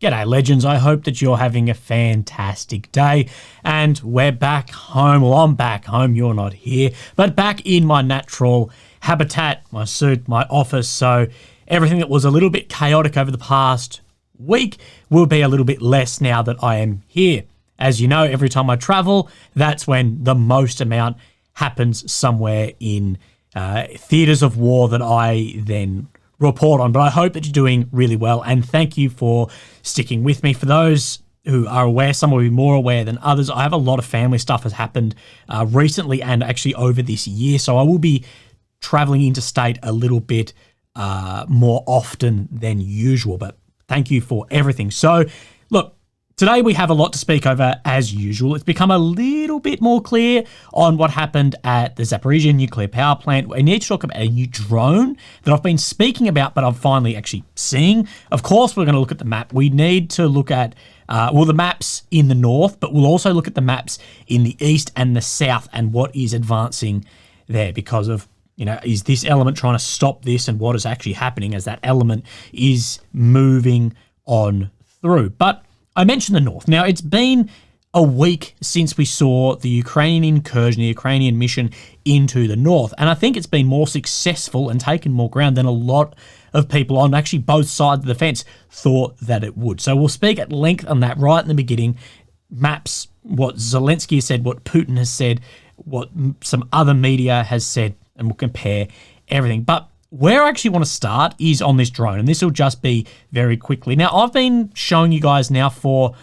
G'day legends, I hope that you're having a fantastic day and we're back home. Well, I'm back home, you're not here, but back in my natural habitat, my suit, my office. So everything that was a little bit chaotic over the past week will be a little bit less now that I am here. As you know, every time I travel, that's when the most amount happens somewhere in theatres of war that I then report on. But I hope that you're doing really well, and thank you for sticking with me. For those who are aware, some will be more aware than others, I have a lot of family stuff has happened recently and actually over this year, so I will be traveling interstate a little bit more often than usual, but thank you for everything. So look, today we have a lot to speak over as usual. It's become a little bit more clear on what happened at the Zaporizhzhia nuclear power plant. We need to talk about a new drone that I've been speaking about, but I'm finally actually seeing. Of course, we're going to look at the map. We need to look at, the maps in the north, but we'll also look at the maps in the east and the south and what is advancing there because of, is this element trying to stop this and what is actually happening as that element is moving on through. But I mentioned the north. Now, it's been a week since we saw the Ukrainian incursion, the Ukrainian mission into the north, and I think it's been more successful and taken more ground than a lot of people on actually both sides of the fence thought that it would. So we'll speak at length on that right in the beginning. Maps, what Zelensky has said, what Putin has said, what some other media has said, and we'll compare everything. But where I actually want to start is on this drone, and this will just be very quickly. Now, I've been showing you guys now for,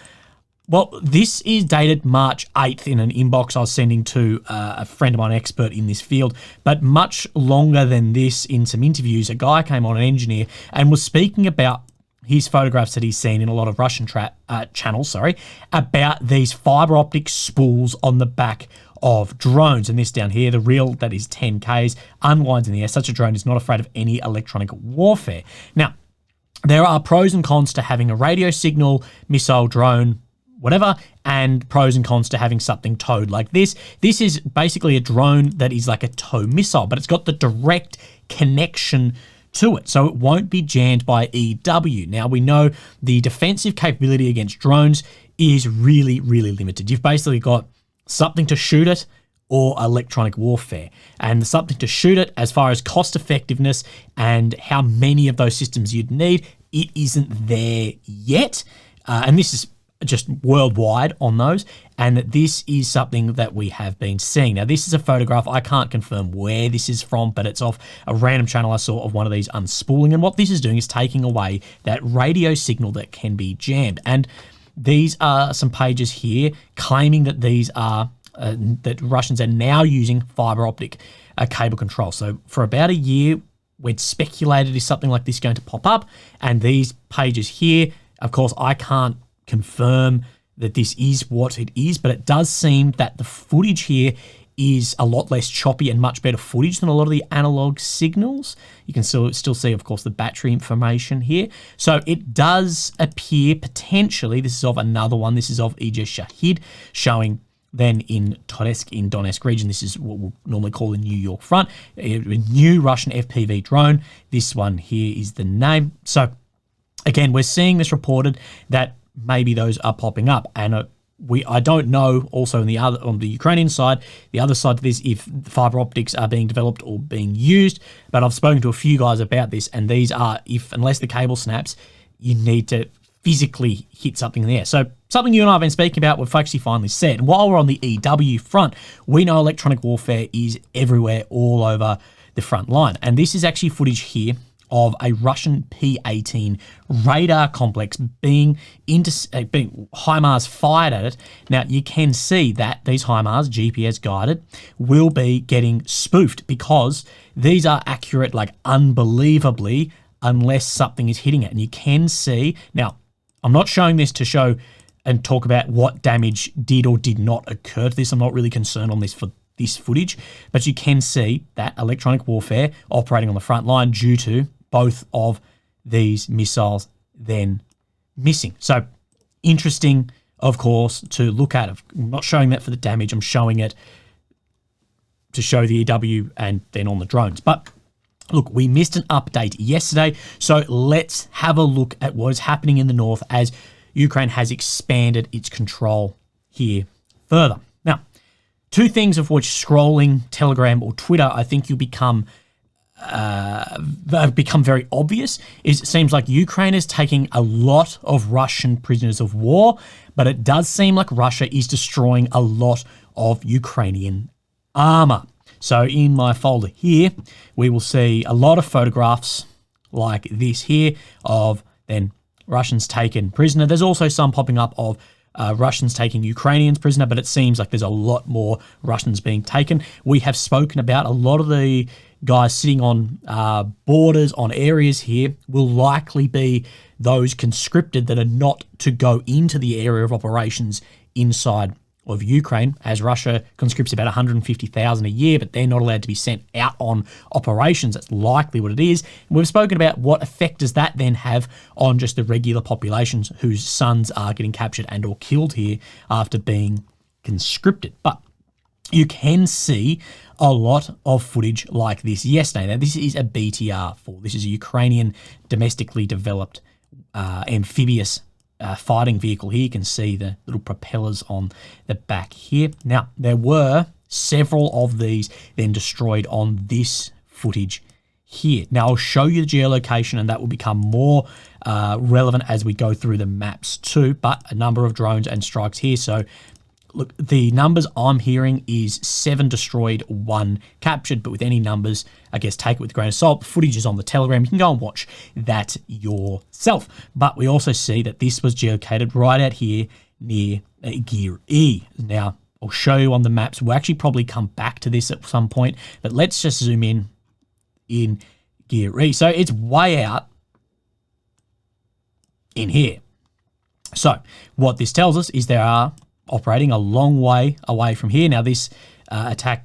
this is dated March 8th in an inbox I was sending to a friend of mine, expert in this field, but much longer than this in some interviews. A guy came on, an engineer, and was speaking about his photographs that he's seen in a lot of Russian channels, about these fiber optic spools on the back of drones. And this down here, the reel that is 10 Ks, unwinds in the air. Such a drone is not afraid of any electronic warfare. Now, there are pros and cons to having a radio signal, missile, drone, whatever, and pros and cons to having something towed like this. This is basically a drone that is like a tow missile, but it's got the direct connection to it, so it won't be jammed by EW. Now, we know the defensive capability against drones is really, really limited. You've basically got something to shoot it or electronic warfare. And the something to shoot it, as far as cost effectiveness and how many of those systems you'd need, it isn't there yet. And this is just worldwide on those. And this is something that we have been seeing. Now, this is a photograph. I can't confirm where this is from, but it's off a random channel I saw of one of these unspooling. And what this is doing is taking away that radio signal that can be jammed. And these are some pages here claiming that these are, that Russians are now using fiber optic cable control. So for about a year, we'd speculated is something like this going to pop up. And these pages here, of course, I can't confirm that this is what it is, but it does seem that the footage here is a lot less choppy and much better footage than a lot of the analog signals. You can still see, of course, the battery information here. So it does appear potentially, this is of another one, this is of Ija Shahid, showing then in Kursk in Donetsk region. This is what we'll normally call the New York front, a new Russian FPV drone. This one here is the name. So again, we're seeing this reported that maybe those are popping up, and I don't know also on the Ukrainian side, the other side to this, if fiber optics are being developed or being used, but I've spoken to a few guys about this, and these are, unless the cable snaps, you need to physically hit something in the air. So something you and I have been speaking about, we've actually finally said. And while we're on the EW front, we know electronic warfare is everywhere all over the front line. And this is actually footage here of a Russian P-18 radar complex being HIMARS fired at it. Now, you can see that these HIMARS, GPS guided, will be getting spoofed because these are accurate, like unbelievably, unless something is hitting it. And you can see, now, I'm not showing this to show and talk about what damage did or did not occur to this. I'm not really concerned on this for this footage, but you can see that electronic warfare operating on the front line due to both of these missiles then missing. So interesting, of course, to look at. I'm not showing that for the damage. I'm showing it to show the EW and then on the drones. But look, we missed an update yesterday, so let's have a look at what is happening in the north as Ukraine has expanded its control here further. Now, two things of which scrolling Telegram or Twitter, I think you'll become very obvious, is it seems like Ukraine is taking a lot of Russian prisoners of war, but it does seem like Russia is destroying a lot of Ukrainian armor. So in my folder here, we will see a lot of photographs like this here of then Russians taken prisoner. There's also some popping up of Russians taking Ukrainians prisoner, but it seems like there's a lot more Russians being taken. We have spoken about a lot of the guys sitting on borders, on areas here, will likely be those conscripted that are not to go into the area of operations inside of Ukraine, as Russia conscripts about 150,000 a year, but they're not allowed to be sent out on operations. That's likely what it is. And we've spoken about what effect does that then have on just the regular populations whose sons are getting captured and or killed here after being conscripted. But you can see a lot of footage like this yesterday. Now, this is a BTR-4. This is a Ukrainian domestically developed amphibious fighting vehicle here. You can see the little propellers on the back here. Now, there were several of these then destroyed on this footage here. Now, I'll show you the geolocation, and that will become more relevant as we go through the maps too, but a number of drones and strikes here. So look, the numbers I'm hearing is 7 destroyed, 1 captured, but with any numbers, I guess, take it with a grain of salt. Footage is on the Telegram. You can go and watch that yourself. But we also see that this was geolocated right out here near Gear E. Now, I'll show you on the maps. We'll actually probably come back to this at some point, but let's just zoom in Gear E. So it's way out in here. So what this tells us is there are operating a long way away from here. Now, this attack,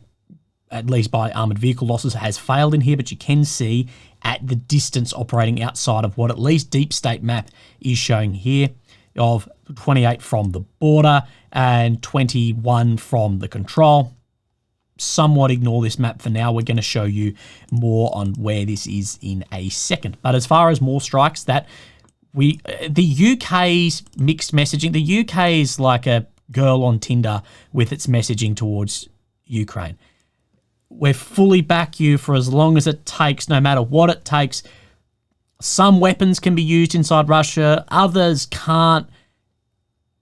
at least by armoured vehicle losses, has failed in here, but you can see at the distance operating outside of what at least Deep State map is showing here of 28 from the border and 21 from the control. Somewhat ignore this map for now. We're going to show you more on where this is in a second. But as far as more strikes, that the UK's mixed messaging, the UK is like a girl on Tinder with its messaging towards Ukraine. We're fully back you for as long as it takes, no matter what it takes. Some weapons can be used inside Russia, others can't.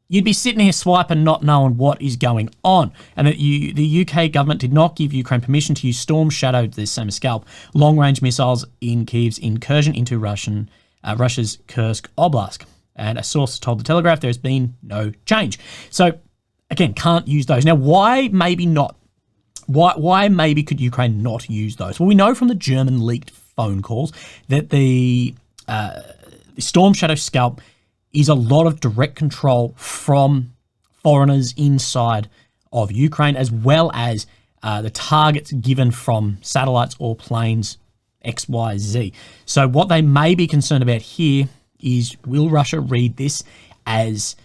You'd be sitting here swiping not knowing what is going on. And that the UK government did not give Ukraine permission to use Storm Shadow, the same as Scalp, long-range missiles in Kyiv's incursion into Russia's Kursk Oblast. And a source told the Telegraph there has been no change. So, again, can't use those. Now, why maybe not? Why maybe could Ukraine not use those? Well, we know from the German leaked phone calls that the Storm Shadow Scalp is a lot of direct control from foreigners inside of Ukraine, as well as the targets given from satellites or planes X, Y, Z. So what they may be concerned about here is, will Russia read this as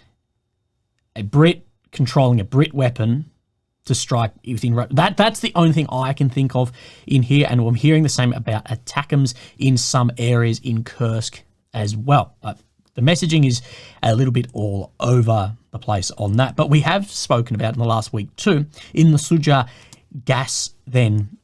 a Brit controlling a Brit weapon to strike within Russia? That's the only thing I can think of in here, and I'm hearing the same about ATACMS in some areas in Kursk as well. But the messaging is a little bit all over the place on that. But we have spoken about in the last week too, in the Sudzha gas then,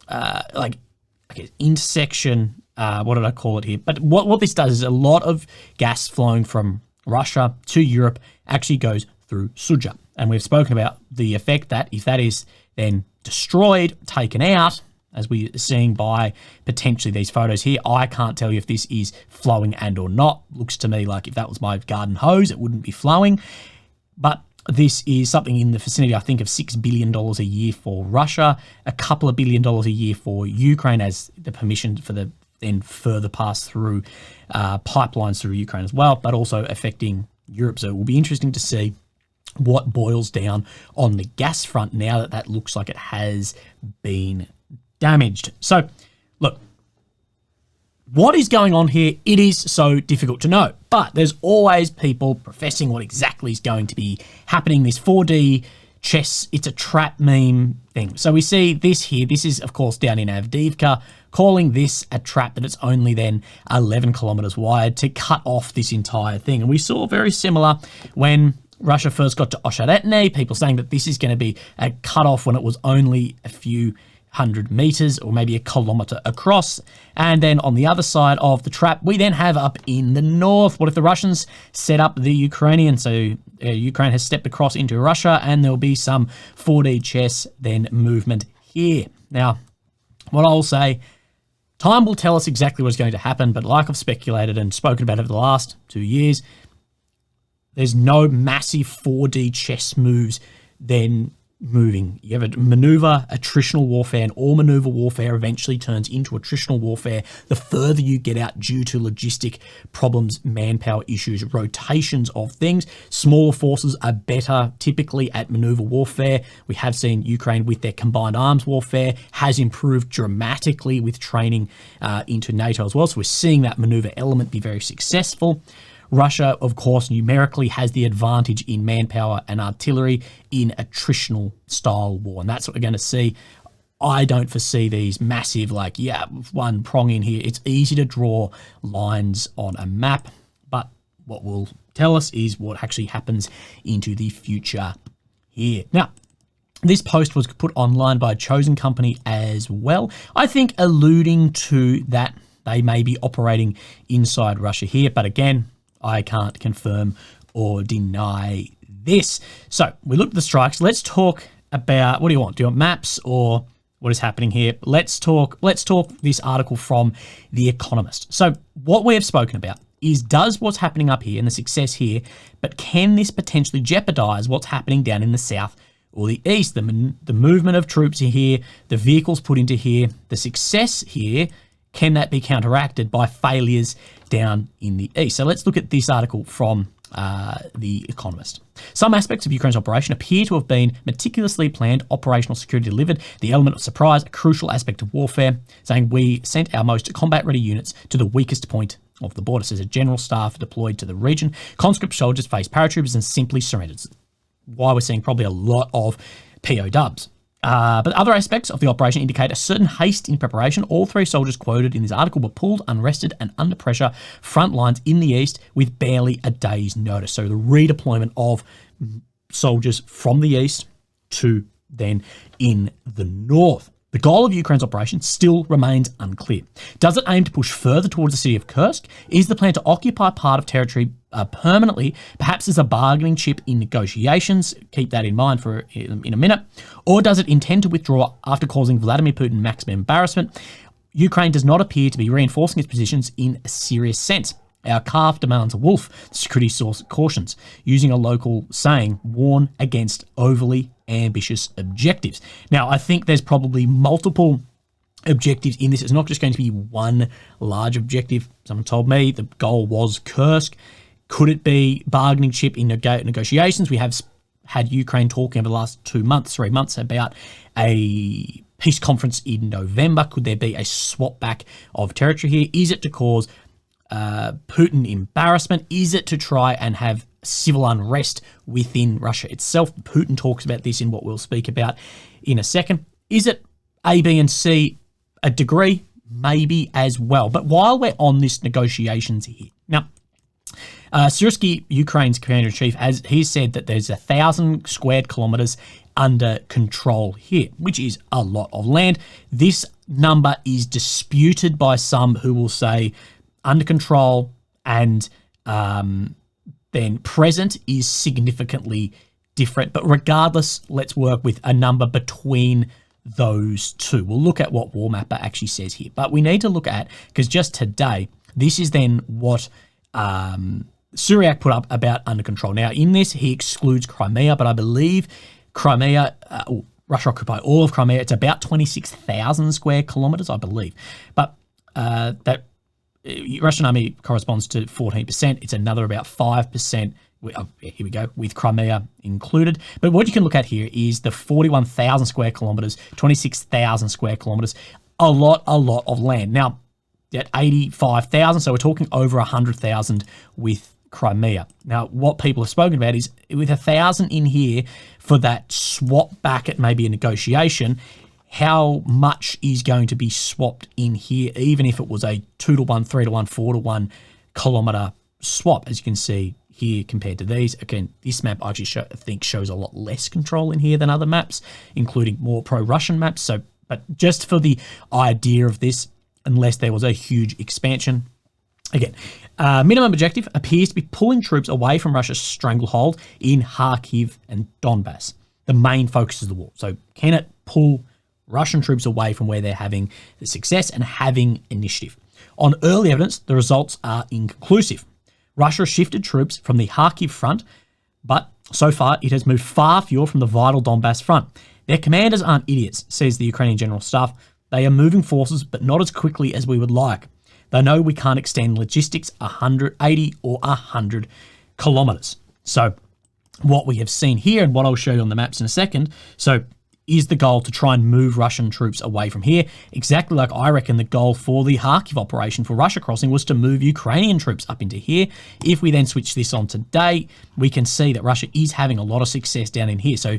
intersection, what did I call it here? But what this does is a lot of gas flowing from Russia to Europe actually goes through Sudzha. And we've spoken about the effect that if that is then destroyed, taken out, as we're seeing by potentially these photos here, I can't tell you if this is flowing and or not. Looks to me like if that was my garden hose, it wouldn't be flowing. But this is something in the vicinity, I think, of $6 billion a year for Russia, a couple of $1 billion a year for Ukraine as the permission for the then further pass through pipelines through Ukraine as well, but also affecting Europe. So it will be interesting to see what boils down on the gas front now that looks like it has been damaged. So, look, what is going on here? It is so difficult to know, but there's always people professing what exactly is going to be happening. This 4D chess, it's a trap meme thing. So we see this here. This is, of course, down in Avdiivka, calling this a trap that it's only then 11 kilometers wide to cut off this entire thing. And we saw very similar when Russia first got to Osheretny, people saying that this is going to be a cutoff when it was only a few hundred meters or maybe a kilometer across. And then on the other side of the trap, we then have up in the north. What if the Russians set up the Ukrainian? So Ukraine has stepped across into Russia and there'll be some 4D chess then movement here. Now, what I'll say, time will tell us exactly what's going to happen, but like I've speculated and spoken about over the last 2 years, there's no massive 4D chess moves then moving. You have a maneuver, attritional warfare, and all maneuver warfare eventually turns into attritional warfare the further you get out due to logistic problems, manpower issues, rotations of things. Smaller forces are better typically at maneuver warfare. We have seen Ukraine with their combined arms warfare has improved dramatically with training into NATO as well. So we're seeing that maneuver element be very successful. Russia, of course, numerically has the advantage in manpower and artillery in attritional style war. And that's what we're going to see. I don't foresee these massive, one prong in here. It's easy to draw lines on a map, but what will tell us is what actually happens into the future here. Now, this post was put online by a chosen company as well, I think alluding to that they may be operating inside Russia here. But again, I can't confirm or deny this. So we looked at the strikes. Let's talk about, what do you want? Do you want maps or what is happening here? Let's talk this article from The Economist. So what we have spoken about is, does what's happening up here and the success here, but can this potentially jeopardize what's happening down in the south or the east? The movement of troops here, the vehicles put into here, the success here, can that be counteracted by failures down in the east? So let's look at this article from The Economist. Some aspects of Ukraine's operation appear to have been meticulously planned, operational security delivered, the element of surprise, a crucial aspect of warfare, saying we sent our most combat-ready units to the weakest point of the border. Says a general staff deployed to the region. Conscript soldiers faced paratroopers and simply surrendered. Why we're seeing probably a lot of POWs. But other aspects of the operation indicate a certain haste in preparation. All three soldiers quoted in this article were pulled, unrested, and under pressure front lines in the east with barely a day's notice. So the redeployment of soldiers from the east to then in the north. The goal of Ukraine's operation still remains unclear. Does it aim to push further towards the city of Kursk? Is the plan to occupy part of territory permanently, perhaps as a bargaining chip in negotiations? Keep that in mind for in a minute. Or does it intend to withdraw after causing Vladimir Putin maximum embarrassment? Ukraine does not appear to be reinforcing its positions in a serious sense. Our calf demands a wolf, the security source cautions, using a local saying, warn against overly ambitious objectives. Now, I think there's probably multiple objectives in this. It's not just going to be one large objective. Someone told me the goal was Kursk. Could it be bargaining chip in negotiations? We have had Ukraine talking over the last 3 months about a peace conference in November. Could there be a swap back of territory here? Is it to cause Putin embarrassment? Is it to try and have civil unrest within Russia itself? Putin talks about this in what we'll speak about in a second. Is it A, B, and C? A degree, maybe as well. But while we're on this negotiations here, now, Syrsky, Ukraine's commander-in-chief, as he said that there's 1,000 squared kilometers under control here, which is a lot of land. This number is disputed by some who will say under control and then present is significantly different. But regardless, let's work with a number between those two. We'll look at what Warmapper actually says here. But we need to look at, because just today, this is then what Syriac put up about under control. Now, in this, he excludes Crimea, but I believe Crimea, Russia occupied all of Crimea. It's about 26,000 square kilometers, I believe. But that Russian army corresponds to 14%. It's another about 5%. Here we go, with Crimea included. But what you can look at here is the 41,000 square kilometers, 26,000 square kilometers, a lot of land. Now, at 85,000, so we're talking over 100,000 with Crimea. Now, what people have spoken about is with 1,000 in here for that swap back at maybe a negotiation, how much is going to be swapped in here, even if it was a 2-to-1, 3-to-1, 4-to-1 kilometer swap, as you can see here compared to these. Again, this map I think shows a lot less control in here than other maps, including more pro-Russian maps. So, but just for the idea of this, unless there was a huge expansion, again, minimum objective appears to be pulling troops away from Russia's stranglehold in Kharkiv and Donbass, the main focus of the war. So can it pull Russian troops away from where they're having the success and having initiative? On early evidence, the results are inconclusive. Russia has shifted troops from the Kharkiv front, but so far it has moved far fewer from the vital Donbass front. Their commanders aren't idiots, says the Ukrainian General Staff. They are moving forces, but not as quickly as we would like. They know we can't extend logistics 180 or 100 kilometers. So what we have seen here, and what I'll show you on the maps in a second, so is the goal to try and move Russian troops away from here. Exactly like I reckon the goal for the Kharkiv operation for Russia crossing was to move Ukrainian troops up into here. If we then switch this on today, we can see that Russia is having a lot of success down in here. So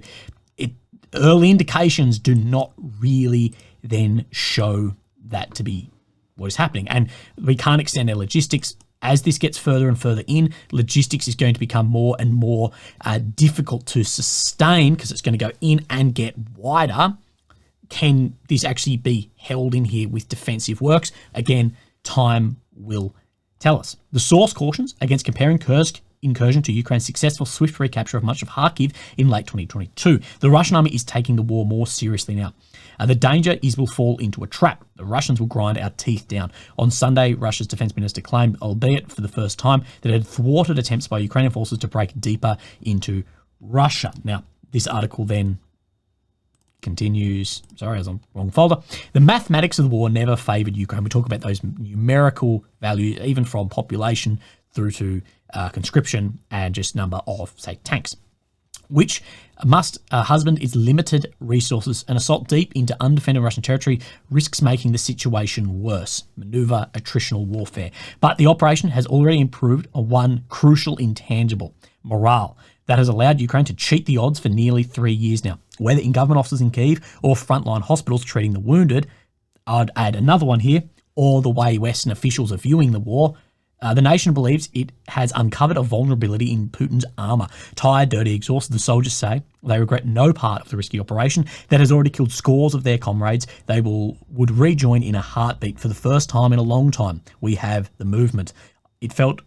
early indications do not really then show that to be what is happening. And we can't extend our logistics. As this gets further and further in, logistics is going to become more and more difficult to sustain because it's going to go in and get wider. Can this actually be held in here with defensive works? Again, time will tell us. The source cautions against comparing Kursk incursion to Ukraine's successful swift recapture of much of Kharkiv in late 2022. The Russian army is taking the war more seriously now. The danger is we'll fall into a trap. The Russians will grind our teeth down. On Sunday, Russia's defense minister claimed, albeit for the first time, that it had thwarted attempts by Ukrainian forces to break deeper into Russia. Now, this article then continues. Sorry, I was on the wrong folder. The mathematics of the war never favoured Ukraine. We talk about those numerical values, even from population through to conscription and just number of, say, tanks, which must husband its limited resources. An assault deep into undefended Russian territory risks making the situation worse. Maneuver attritional warfare. But the operation has already improved on one crucial intangible: morale. That has allowed Ukraine to cheat the odds for nearly 3 years now. Whether in government offices in Kyiv or frontline hospitals treating the wounded, I'd add another one here, or the way Western officials are viewing the war, the nation believes it has uncovered a vulnerability in Putin's armour. Tired, dirty, exhausted, the soldiers say they regret no part of the risky operation that has already killed scores of their comrades. They would rejoin in a heartbeat for the first time in a long time. We have the movement.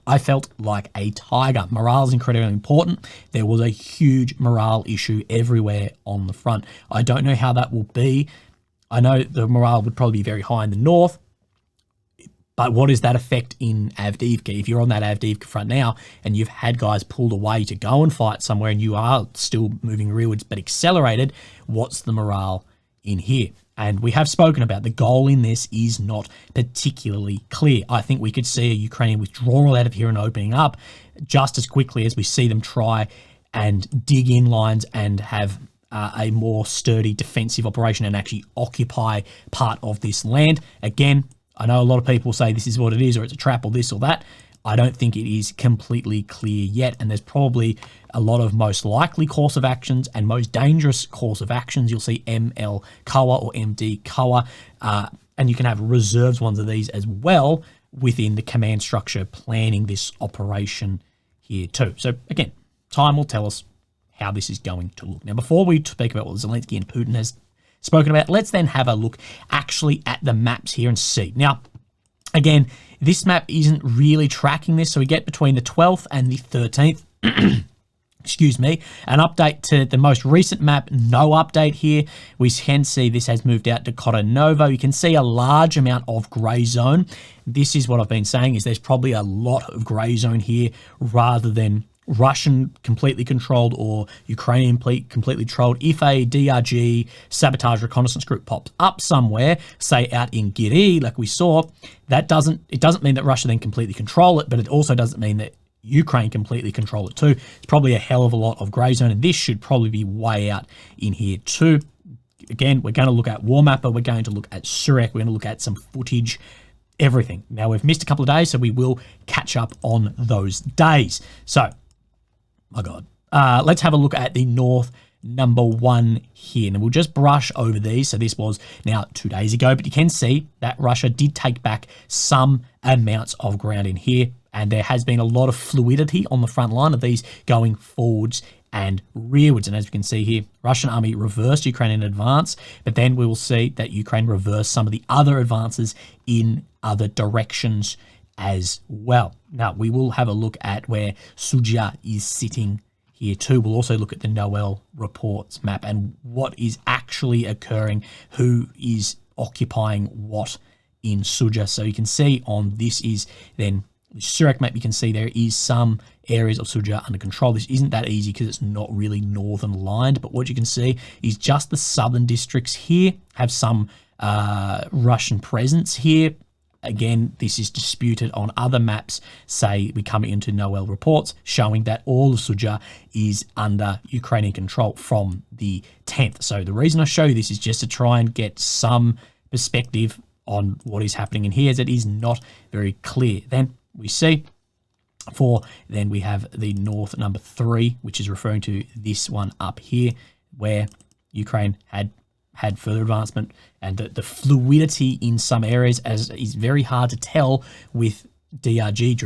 I felt like a tiger. Morale is incredibly important. There was a huge morale issue everywhere on the front. I don't know how that will be. I know the morale would probably be very high in the north. But what is that effect in Avdiivka? If you're on that Avdiivka front now and you've had guys pulled away to go and fight somewhere and you are still moving rearwards but accelerated, what's the morale in here? And we have spoken about the goal in this is not particularly clear. I think we could see a Ukrainian withdrawal out of here and opening up just as quickly as we see them try and dig in lines and have a more sturdy defensive operation and actually occupy part of this land. Again, I know a lot of people say this is what it is or it's a trap or this or that. I don't think it is completely clear yet, and there's probably a lot of most likely course of actions and most dangerous course of actions. You'll see ML COA or MD COA, and you can have reserves ones of these as well within the command structure planning this operation here too. So again, time will tell us how this is going to look. Now, before we speak about what Zelensky and Putin has spoken about, let's then have a look actually at the maps here and see. Now, again, this map isn't really tracking this, so we get between the 12th and the 13th. Excuse me, an update to the most recent map, no update here. We can see this has moved out to Kotonovo. You can see a large amount of grey zone. This is what I've been saying, is there's probably a lot of grey zone here rather than Russian completely controlled or Ukrainian completely controlled. If a DRG sabotage reconnaissance group pops up somewhere, say out in Giri, like we saw, it doesn't mean that Russia then completely control it, but it also doesn't mean that Ukraine completely control it too. It's probably a hell of a lot of grey zone, and this should probably be way out in here too. Again, we're going to look at Warmapper, we're going to look at Surek, we're going to look at some footage, everything. Now, we've missed a couple of days, so we will catch up on those days. So, my God. Let's have a look at the North number 1 here. And we'll just brush over these. So this was now 2 days ago, but you can see that Russia did take back some amounts of ground in here. And there has been a lot of fluidity on the front line of these going forwards and rearwards. And as we can see here, Russian army reversed Ukrainian advance, but then we will see that Ukraine reversed some of the other advances in other directions as well. Now, we will have a look at where Sudzha is sitting here too. We'll also look at the Noel reports map and what is actually occurring, who is occupying what in Sudzha. So you can see on this is then the Surak map, you can see there is some areas of Sudzha under control. This isn't that easy because it's not really northern lined, but what you can see is just the southern districts here have some Russian presence here. Again, this is disputed on other maps, say we come into Noel reports, showing that all of Sudzha is under Ukrainian control from the 10th. So the reason I show you this is just to try and get some perspective on what is happening in here, as it is not very clear. Then we see then we have the north number 3, which is referring to this one up here, where Ukraine had further advancement, and the fluidity in some areas as is very hard to tell with DRG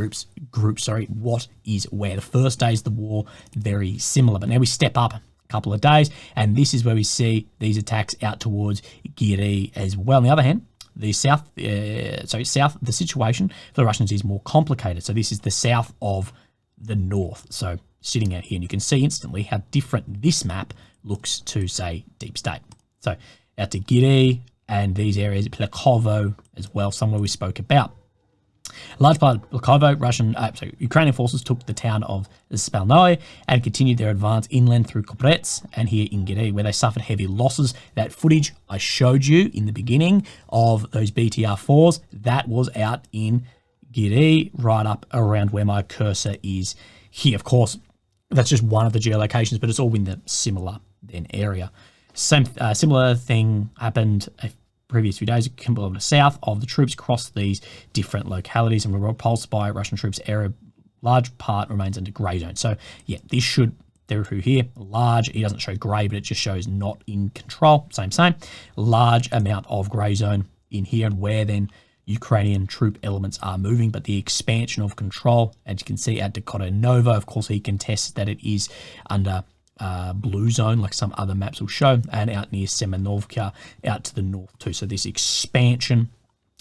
groups, what is where. The first days of the war, very similar, but now we step up a couple of days, and this is where we see these attacks out towards Giri as well. On the other hand, the south, the situation for the Russians is more complicated. So this is the south of the north. So sitting out here, and you can see instantly how different this map looks to, say, Deep State. So out to Giri and these areas, Plekovo as well, somewhere we spoke about. A large part of Plekovo, Ukrainian forces took the town of Spalnoe and continued their advance inland through Koprets and here in Giri, where they suffered heavy losses. That footage I showed you in the beginning of those BTR-4s, that was out in Giri, right up around where my cursor is here. Of course, that's just one of the geolocations, but it's all in the similar area. Similar thing happened previous few days. A kilometre south of the troops crossed these different localities and were repulsed by Russian troops. Area large part remains under grey zone. So yeah, this should through here large. It doesn't show grey, but it just shows not in control. Same. Large amount of grey zone in here, and where then Ukrainian troop elements are moving, but the expansion of control, as you can see at Dakota Nova, of course, he contests that it is under blue zone, like some other maps will show, and out near Semenovka, out to the north too. So this expansion,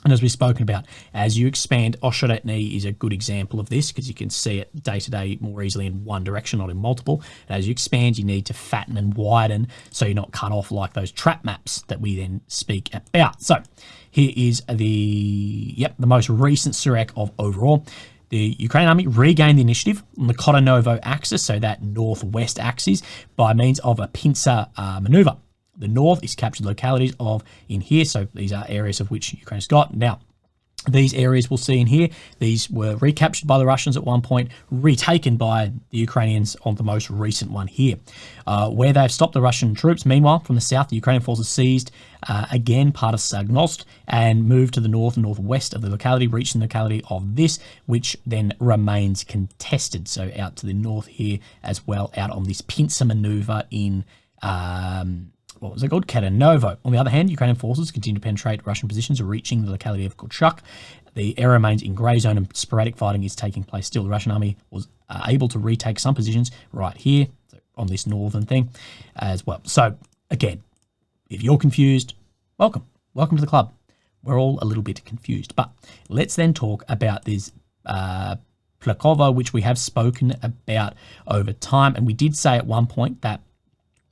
and as we've spoken about, as you expand, Osheretny is a good example of this because you can see it day to day more easily in one direction, not in multiple. And as you expand, you need to fatten and widen so you're not cut off like those trap maps that we then speak about. So here is the most recent Surak of overall. The Ukrainian army regained the initiative on the Kotonovo axis, so that northwest axis, by means of a pincer maneuver. The north is captured localities of in here, so these are areas of which Ukraine has got. Now, these areas we'll see in here, these were recaptured by the Russians at one point, retaken by the Ukrainians on the most recent one here. Where they've stopped the Russian troops, meanwhile, from the south, the Ukrainian forces seized, again, part of Sagnost, and moved to the north and northwest of the locality, reaching the locality of this, which then remains contested. So out to the north here as well, out on this pincer maneuver in what was it called? Katanovo. On the other hand, Ukrainian forces continue to penetrate Russian positions, reaching the locality of Kursk. The area remains in grey zone and sporadic fighting is taking place still. The Russian army was able to retake some positions right here, so on this northern thing as well. So again, if you're confused, welcome to the club. We're all a little bit confused, but let's then talk about this Plekovo, which we have spoken about over time. And we did say at one point that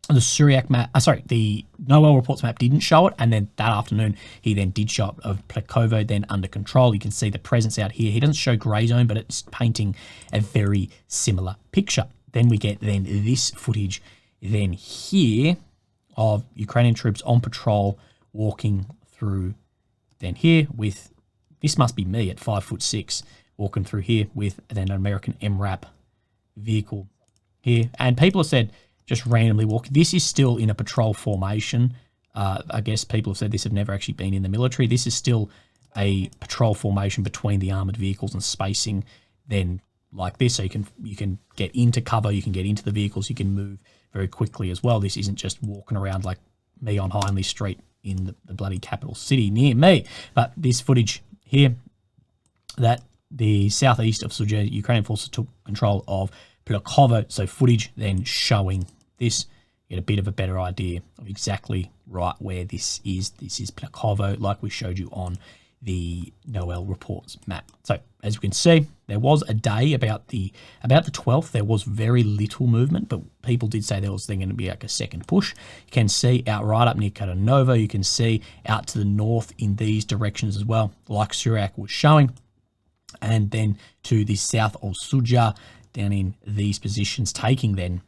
the Syriac map, the Noel reports map didn't show it, and then that afternoon he then did show it of Plekovo then under control. You can see the presence out here. He doesn't show grey zone, but it's painting a very similar picture. Then we get then this footage then here of Ukrainian troops on patrol walking through then here with, this must be me at 5'6", walking through here with then an American MRAP vehicle here. And people have said, just randomly walk. This is still in a patrol formation. I guess people have said this have never actually been in the military. This is still a patrol formation between the armoured vehicles and spacing then like this, so you can get into cover, you can get into the vehicles, you can move very quickly as well. This isn't just walking around like me on Hindley Street in the bloody capital city near me. But this footage here, that the southeast of Zaporizhzhia, Ukrainian forces took control of Pokrovsk. So footage then showing this, get a bit of a better idea of exactly right where this is. This is Pokrovsk, like we showed you on the Noel reports map. So as you can see, there was a day about the 12th, there was very little movement, but people did say there was then going to be like a second push. You can see out right up near Kursk, you can see out to the north in these directions as well, like Surak was showing, and then to the south of Suja, down in these positions, taking then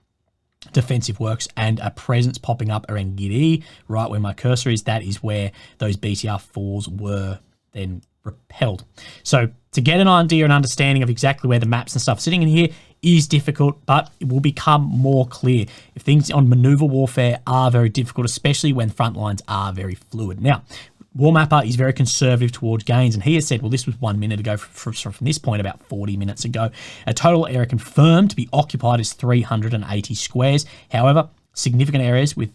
defensive works, and a presence popping up around Giri, right where my cursor is. That is where those BTR-4s were then repelled. So to get an idea and understanding of exactly where the maps and stuff sitting in here is difficult, but it will become more clear if things on maneuver warfare are very difficult, especially when front lines are very fluid. Now, Warmapper is very conservative towards gains, and he has said, well, this was 1 minute ago from this point, about 40 minutes ago. A total area confirmed to be occupied is 380 squares. However, significant areas with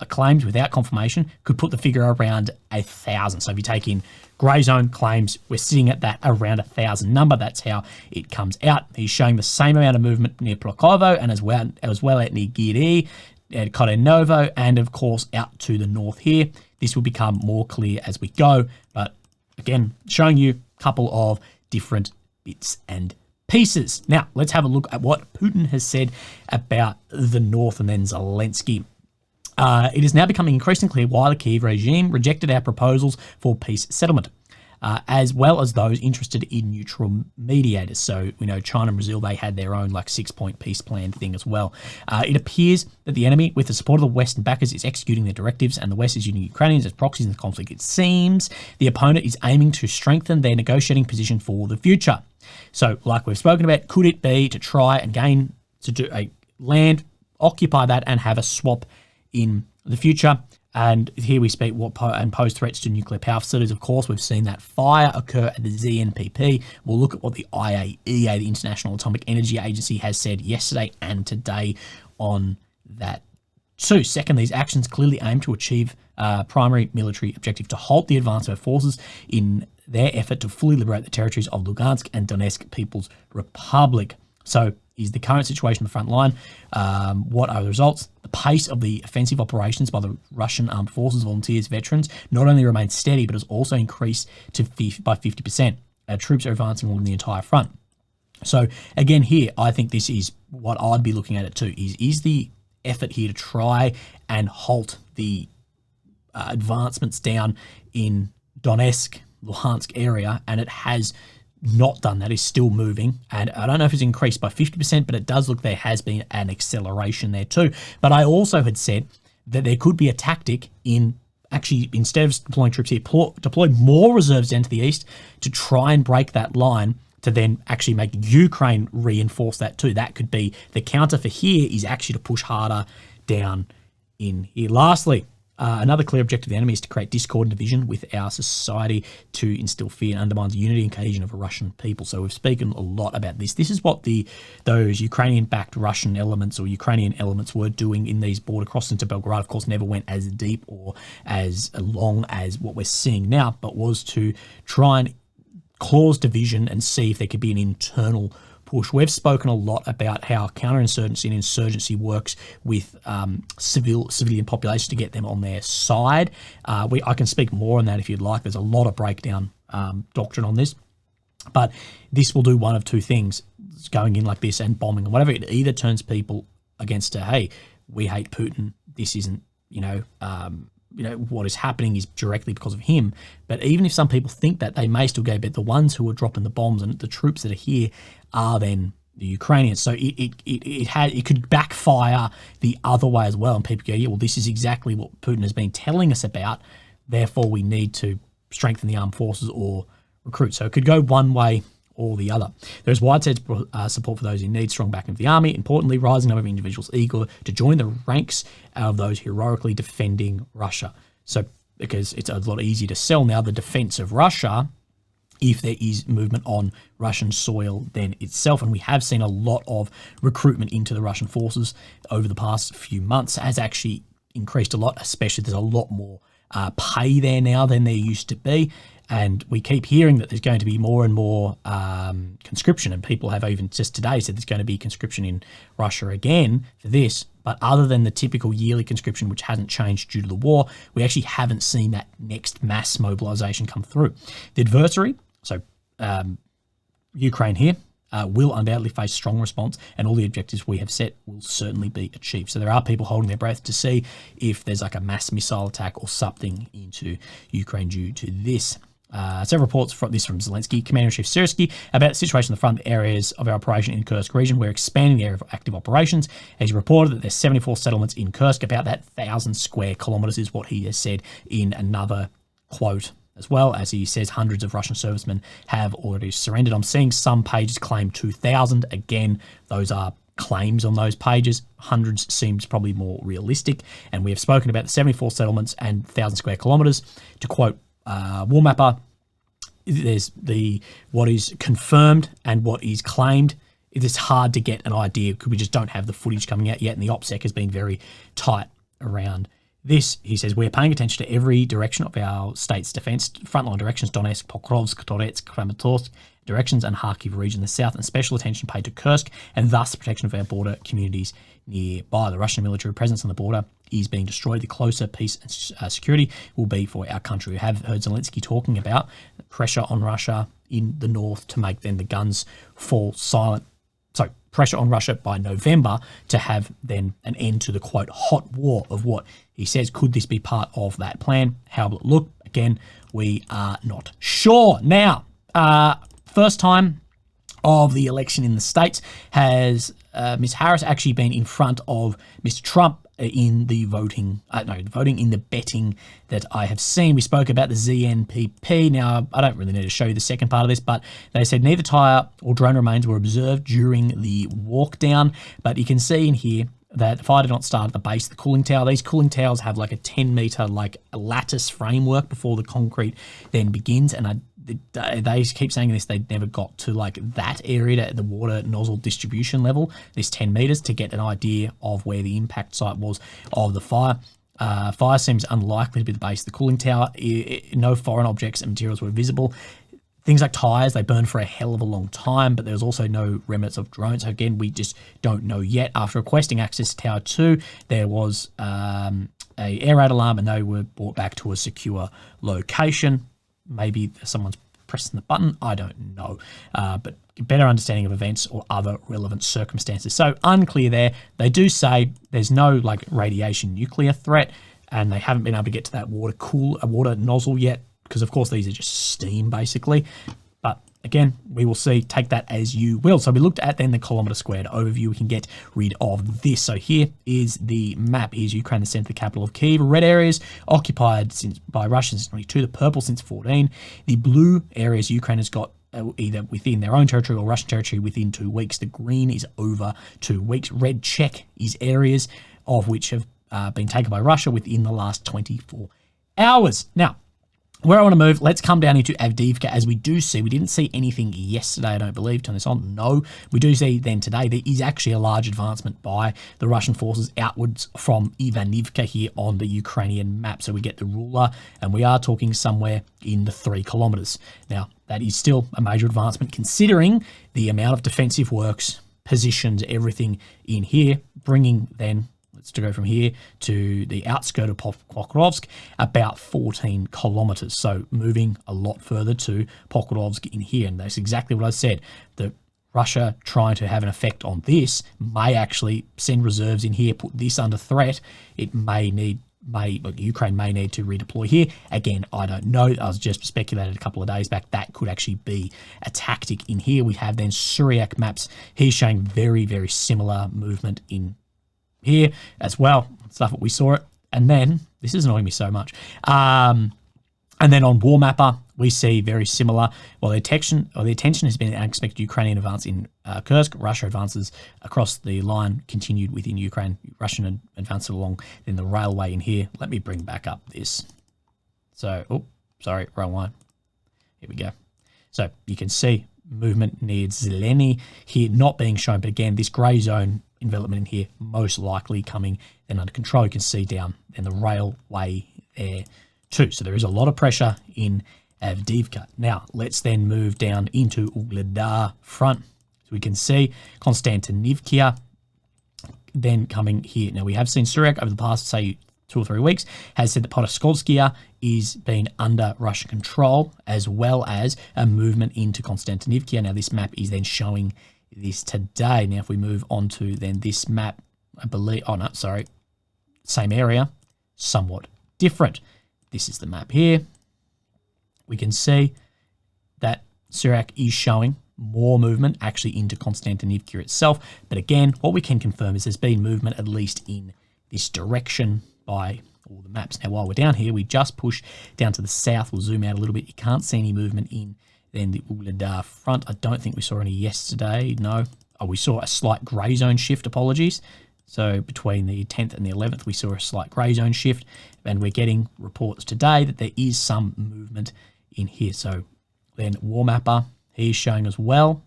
claims without confirmation could put the figure around 1,000. So if you take in grey zone claims, we're sitting at that around 1,000 number. That's how it comes out. He's showing the same amount of movement near Pokrovsk and as well at near Giri, at Kursk, and of course out to the north here. This will become more clear as we go, but again, showing you a couple of different bits and pieces. Now, let's have a look at what Putin has said about the north and then Zelensky. It is now becoming increasingly clear why the Kyiv regime rejected our proposals for peace settlement, as well as those interested in neutral mediators. So we know China and Brazil, they had their own like 6-point peace plan thing as well. It appears that the enemy, with the support of the West and backers, is executing their directives, and the West is using Ukrainians as proxies in the conflict. It seems the opponent is aiming to strengthen their negotiating position for the future. So like we've spoken about, could it be to try and gain, to do a land, occupy that and have a swap in the future? And here we speak and pose threats to nuclear power facilities. Of course, we've seen that fire occur at the ZNPP. We'll look at what the IAEA, the International Atomic Energy Agency, has said yesterday and today on that. So, second, these actions clearly aim to achieve primary military objective, to halt the advance of our forces in their effort to fully liberate the territories of Lugansk and Donetsk People's Republic. So, is the current situation on the front line? What are the results? The pace of the offensive operations by the Russian armed forces, volunteers, veterans, not only remains steady, but has also increased by 50%. Our troops are advancing along the entire front. So again, here, I think this is what I'd be looking at it too, is the effort here to try and halt the advancements down in Donetsk, Luhansk area, and it has not done that, is still moving, and I don't know if it's increased by 50%, but it does look there has been an acceleration there too. But I also had said that there could be a tactic in actually, instead of deploying troops here, deploy more reserves down to the east to try and break that line, to then actually make Ukraine reinforce that too. That could be the counter for here, is actually to push harder down in here. Lastly, another clear objective of the enemy is to create discord and division with our society, to instill fear and undermine the unity and cohesion of a Russian people. So we've spoken a lot about this. This is what those Ukrainian-backed Russian elements or Ukrainian elements were doing in these border crossings to Belgrade. Of course, never went as deep or as long as what we're seeing now, but was to try and cause division and see if there could be an internal push. We've spoken a lot about how counterinsurgency and insurgency works with civilian population to get them on their side. I can speak more on that if you'd like. There's a lot of breakdown doctrine on this. But this will do one of two things, going in like this and bombing or whatever. It either turns people against hey, we hate Putin, this isn't, what is happening is directly because of him. But even if some people think that, they may still go, but the ones who are dropping the bombs and the troops that are here are then the Ukrainians. So it could backfire the other way as well. And people go, yeah, well, this is exactly what Putin has been telling us about. Therefore, we need to strengthen the armed forces or recruit. So it could go one way or the other. There's widespread support for those who need strong backing of the army. Importantly, rising number of individuals eager to join the ranks of those heroically defending Russia. So because it's a lot easier to sell now the defense of Russia if there is movement on Russian soil then itself. And we have seen a lot of recruitment into the Russian forces over the past few months. It has actually increased a lot, especially there's a lot more pay there now than there used to be. And we keep hearing that there's going to be more and more conscription, and people have even just today said there's going to be conscription in Russia again for this. But other than the typical yearly conscription, which hasn't changed due to the war, we actually haven't seen that next mass mobilization come through. The adversary, so Ukraine here, will undoubtedly face strong response, and all the objectives we have set will certainly be achieved. So there are people holding their breath to see if there's like a mass missile attack or something into Ukraine due to this. Several reports from Zelensky, Commander-in-Chief Syrskyi, about the situation in the front areas of our operation in Kursk region. We're expanding the area of active operations. As he reported that there's 74 settlements in Kursk, about that 1,000 square kilometers is what he has said in another quote. As well as he says hundreds of Russian servicemen have already surrendered. I'm seeing some pages claim 2,000. Again, those are claims on those pages. Hundreds seems probably more realistic. And we have spoken about the 74 settlements and 1,000 square kilometers. To quote War Mapper, there's what is confirmed and what is claimed. It is hard to get an idea because we just don't have the footage coming out yet, and the OPSEC has been very tight around this. He says, we're paying attention to every direction of our state's defence, frontline directions, Donetsk, Pokrovsk, Donetsk, Kramatorsk directions, and Kharkiv region, the south, and special attention paid to Kursk, and thus the protection of our border communities nearby. The Russian military presence on the border is being destroyed. The closer peace and security will be for our country. We have heard Zelensky talking about the pressure on Russia in the north to make then the guns fall silent. So pressure on Russia by November to have then an end to the, quote, hot war of what he says. Could this be part of that plan? How will it look? Again, we are not sure. Now, first time of the election in the States has Ms. Harris actually been in front of Mr. Trump in the voting in the betting that I have seen. We spoke about the ZNPP. Now, I don't really need to show you the second part of this, but they said neither tire or drone remains were observed during the walk down. But you can see in here that the fire did not start at the base of the cooling tower. These cooling towers have like a 10-meter like lattice framework before the concrete then begins, and they keep saying this, they never got to like that area, the water nozzle distribution level, this 10 meters, to get an idea of where the impact site was of the fire. Fire seems unlikely to be the base of the cooling tower. No foreign objects and materials were visible. Things like tires, they burned for a hell of a long time, but there's also no remnants of drones. So again, we just don't know yet. After requesting access to Tower 2, there was a air raid alarm, and they were brought back to a secure location. Maybe someone's pressing the button, I don't know. But better understanding of events or other relevant circumstances. So unclear there. They do say there's no like radiation nuclear threat, and they haven't been able to get to that water nozzle yet, because of course these are just steam basically. But again, we will see. Take that as you will. So we looked at then the kilometre squared overview. We can get rid of this. So here is the map. Here's Ukraine, the centre, the capital of Kyiv. Red areas occupied by Russia since 22. The purple since 14. The blue areas Ukraine has got either within their own territory or Russian territory within 2 weeks. The green is over 2 weeks. Red check is areas of which have been taken by Russia within the last 24 hours. Now, where I want to move, let's come down into Avdiivka, as we do see. We didn't see anything yesterday, I don't believe. Turn this on. No. We do see then today there is actually a large advancement by the Russian forces outwards from Ivanivka here on the Ukrainian map. So we get the ruler, and we are talking somewhere in the 3 kilometres. Now, that is still a major advancement considering the amount of defensive works, positions, everything in here, bringing then to go from here to the outskirt of Pokrovsk, about 14 kilometers. So moving a lot further to Pokrovsk in here. And that's exactly what I said. The Russia trying to have an effect on this may actually send reserves in here, put this under threat. It Ukraine may need to redeploy here. Again, I don't know. I was just speculated a couple of days back. That could actually be a tactic in here. We have then Syriac maps. He's showing very, very similar movement in here as well. Stuff that we saw it. And then, this is annoying me so much. And then on War Mapper, we see very similar. Well, the attention has been an unexpected Ukrainian advance in Kursk. Russia advances across the line, continued within Ukraine. Russian advances along then the railway in here. Let me bring back up this. So, sorry, wrong line. Here we go. So you can see movement near Zeleny here not being shown, but again, this grey zone envelopment in here most likely coming then under control. You can see down in the railway there too. So there is a lot of pressure in Avdiivka. Now let's then move down into Ugledar front. So we can see Konstantinivka then coming here. Now we have seen Surak over the past, say, 2 or 3 weeks, has said that Pokrovsk is being under Russian control, as well as a movement into Konstantinivka. Now this map is then showing this today. Now if we move on to then this map, I believe, oh no, sorry, same area, somewhat different. This is the map here. We can see that Surak is showing more movement actually into Konstantinivka itself. But again, what we can confirm is there's been movement at least in this direction by all the maps. Now, while we're down here, we just push down to the south. We'll zoom out a little bit. You can't see any movement in then the Ugledar front. I don't think we saw any yesterday. No. Oh, we saw a slight grey zone shift. Apologies. So between the 10th and the 11th, we saw a slight grey zone shift. And we're getting reports today that there is some movement in here. So then Warmapper, he's showing as well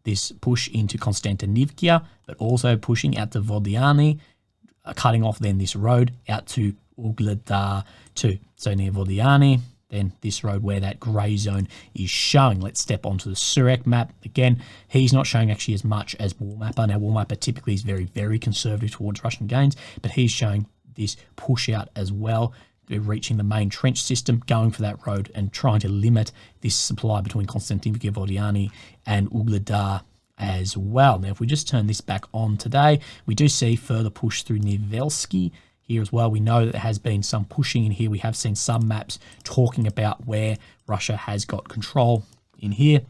this push into Konstantinivka, but also pushing out to Vodiany, cutting off then this road out to Ugledar too. So near Vodiany, then this road where that grey zone is showing. Let's step onto the Surak map. Again, he's not showing actually as much as Warmapper. Now, Warmapper typically is very, very conservative towards Russian gains, but he's showing this push out as well. They're reaching the main trench system, going for that road and trying to limit this supply between Konstantinivka, Vodiany and Ugledar as well. Now, if we just turn this back on today, we do see further push through Nivelsky here as well. We know that there has been some pushing in here. We have seen some maps talking about where Russia has got control in here,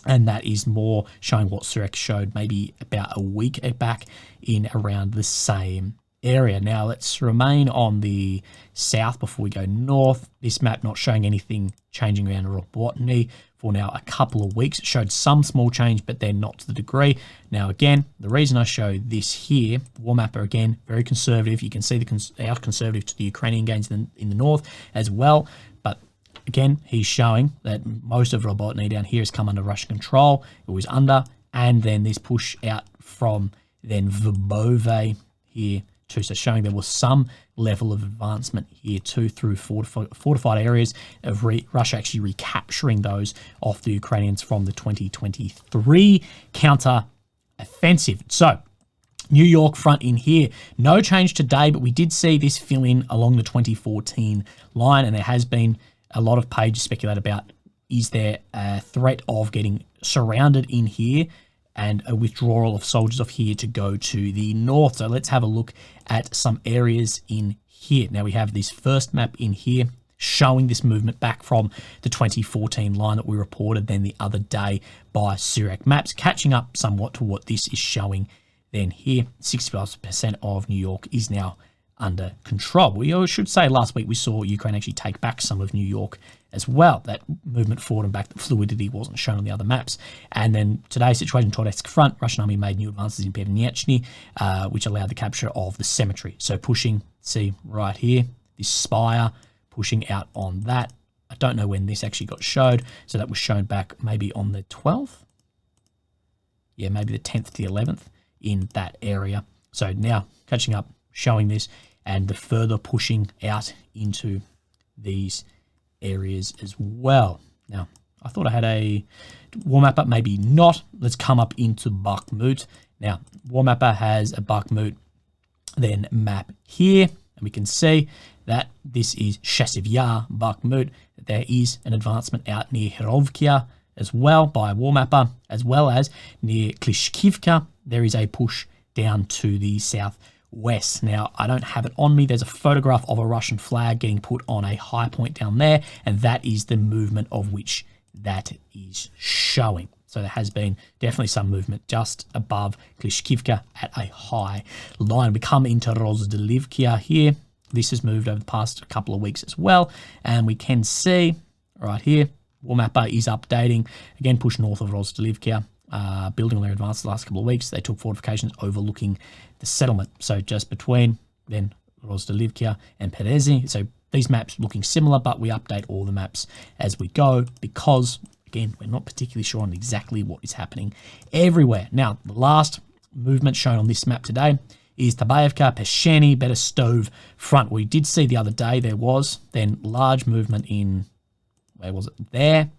and that is more showing what Surak showed maybe about a week back in around the same area. Now let's remain on the south before we go north. This map not showing anything changing around Robotny for now a couple of weeks. It showed some small change, but then not to the degree. Now again, the reason I show this here, Warmapper again, very conservative. You can see how conservative to the Ukrainian gains in the north as well. But again, he's showing that most of Robotny down here has come under Russian control. It was under, and then this push out from then Verbove here too. So showing there was some level of advancement here too through fortified areas of Russia actually recapturing those off the Ukrainians from the 2023 counter-offensive. So New York front in here, no change today, but we did see this fill in along the 2014 line, and there has been a lot of pages speculate about, is there a threat of getting surrounded in here and a withdrawal of soldiers off here to go to the north. So let's have a look at some areas in here. Now we have this first map in here showing this movement back from the 2014 line that we reported then the other day by Surak Maps, catching up somewhat to what this is showing then here. 65% of New York is now under control. We should say last week we saw Ukraine actually take back some of New York as well. That movement forward and back, the fluidity wasn't shown on the other maps. And then today's situation, Toretsk front, Russian army made new advances in Pevniechny, which allowed the capture of the cemetery. So pushing, see right here, this spire, pushing out on that. I don't know when this actually got showed. So that was shown back maybe on the 12th. Yeah, maybe the 10th to the 11th in that area. So now catching up, showing this, and the further pushing out into these areas as well. Now, I thought I had a Warmapper, maybe not. Let's come up into Bakhmut. Now, Warmapper has a Bakhmut then map here, and we can see that this is Chasiv Yar, Bakhmut. There is an advancement out near Hirovkia as well by Warmapper, as well as near Klishkivka. There is a push down to the southwest. Now, I don't have it on me. There's a photograph of a Russian flag getting put on a high point down there, and that is the movement of which that is showing. So there has been definitely some movement just above Klishkivka at a high line. We come into Rozdelivkia here. This has moved over the past couple of weeks as well, and we can see right here, Warmapper is updating. Again, push north of Rozdelivkia. Building on their advance the last couple of weeks, they took fortifications overlooking the settlement. So just between then Rozdelivkia and Perezi, so these maps looking similar, but we update all the maps as we go because, again, we're not particularly sure on exactly what is happening everywhere. Now, the last movement shown on this map today is Tabayevka, Pesheni, Berestov front. We did see the other day there was then large movement in, where was it? There.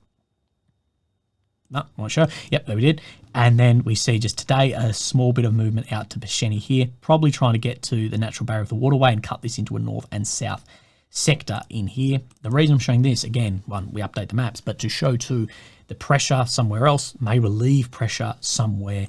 No, I'm not sure. Yep, there we did. And then we see just today a small bit of movement out to Pesheni here, probably trying to get to the natural barrier of the waterway and cut this into a north and south sector in here. The reason I'm showing this, again, one, we update the maps, but to show too the pressure somewhere else may relieve pressure somewhere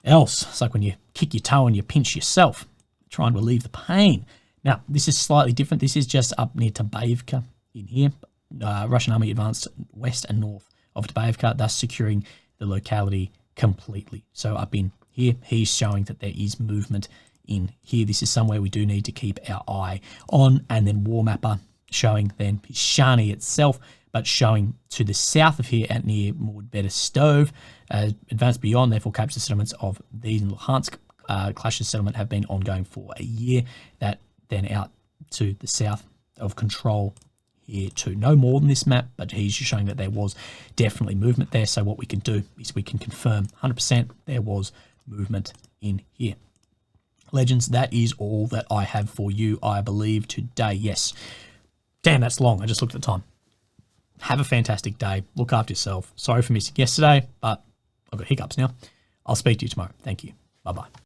else. It's like when you kick your toe and you pinch yourself, try and relieve the pain. Now, this is slightly different. This is just up near Tabayevka in here. Russian army advanced west and north of Tabayevka, thus securing the locality completely. So up in here, he's showing that there is movement in here. This is somewhere we do need to keep our eye on. And then War Mapper showing then Peshani itself, but showing to the south of here at near Berestov, advanced beyond, therefore capture settlements of these in Luhansk. Clashes settlement have been ongoing for a year. That then out to the south of control here too. No more than this map, but he's just showing that there was definitely movement there. So what we can do is we can confirm 100% there was movement in here. Legends, that is all that I have for you, I believe, today. Yes. Damn, that's long. I just looked at the time. Have a fantastic day. Look after yourself. Sorry for missing yesterday, but I've got hiccups now. I'll speak to you tomorrow. Thank you. Bye-bye.